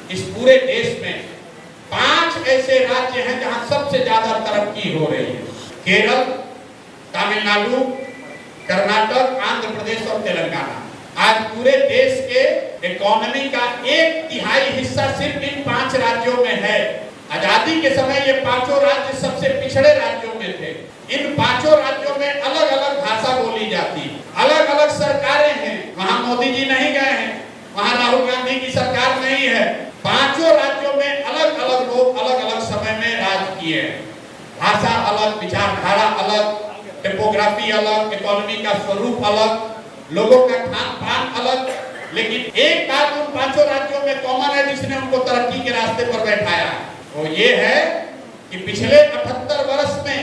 इस पूरे देश में 5 ऐसे राज्य हैं जहां सबसे ज्यादा तरक्की हो रही है। केरल, तमिलनाडु, कर्नाटक, आंध्र प्रदेश और तेलंगाना। आज पूरे देश के इकोनॉमी का 1/3 हिस्सा सिर्फ इन 5 राज्यों में है। आजादी के समय ये 5 राज्य सबसे पिछड़े राज्यों में थे। इन 5 राज्यों में अलग अलग भाषा बोली जाती, अलग अलग सरकारें हैं। वहां मोदी जी नहीं गए हैं, वहां राहुल गांधी की सरकार नहीं है। 5 राज्यों में अलग अलग लोग अलग अलग समय में राज किए हैं। भाषा अलग, विचारधारा अलग, टिपोग्राफी अलग, इकोनॉमी का स्वरूप अलग, लोगों का खान पान अलग। लेकिन एक बात उन 5 राज्यों में कॉमन है जिसने उनको तरक्की के रास्ते पर बैठाया, वो ये है कि पिछले 78 वर्ष में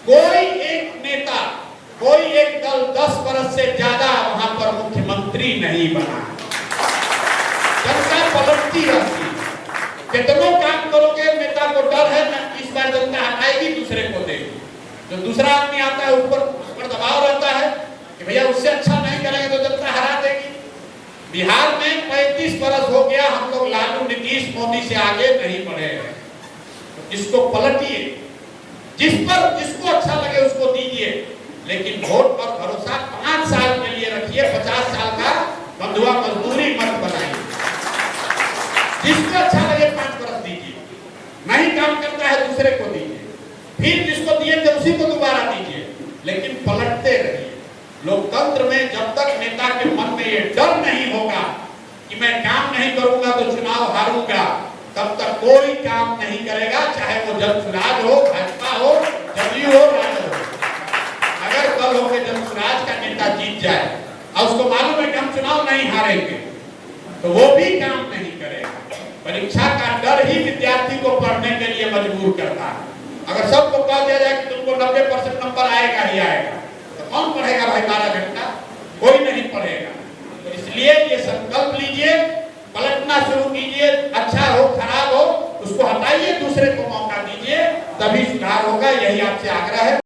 कोई एक नेता, कोई एक दल 10 वर्ष से ज्यादा वहां पर मुख्यमंत्री नहीं बना। जनता पलटती रहती। कितनों काम करोगे, नेता को डर है ना इस बार जनता हटाएगी, दूसरे को देगी। जो दूसरा आदमी आता है उस पर दबाव रहता है कि भैया उससे अच्छा नहीं करेंगे तो जनता हरा देगी। बिहार में 35 वर्ष हो गया, हम लोग लालू, नीतीश, मोदी से आगे नहीं बढ़े हैं। तो इसको पलटिए, जिसको अच्छा लगे उसको दीजिए, लेकिन वोट पर भरोसा 5 साल के लिए रखिए। 50 साल का बंधुआ मजदूरी मत बनाइए। जिसको अच्छा लगे 5 वर्ष दीजिए, नहीं काम करता है दूसरे को दीजिए, फिर जिसको दिए थे उसी को दोबारा दीजिए, लेकिन पलटते रहिए। लोकतंत्र में जब तक नेता के मन में ये डर नहीं होगा कि मैं काम नहीं करूंगा तो चुनाव हारूंगा, तब तक कोई काम नहीं करेगा, चाहे वो जनसुराज हो, भाजपा हो, जदयू हो, राजद हो। अगर कल हो के जनसुराज का नेता जीत जाए और उसको मालूम है कि हम चुनाव नहीं हारेंगे, तो वो भी काम नहीं करेगा। परीक्षा का डर ही विद्यार्थी को पढ़ने के लिए मजबूर करता है। अगर सबको कह दिया जाए कि तुमको 90% नंबर आएगा ही आएगा, तो कौन पढ़ेगा भाई 12 घंटा? कोई नहीं पढ़ेगा। तो इसलिए ये संकल्प लीजिए, पलटना शुरू कीजिए। अच्छा हो खराब हो उसको हटाइए, दूसरे को मौका दीजिए, तभी सुधार होगा। यही आपसे आग्रह है।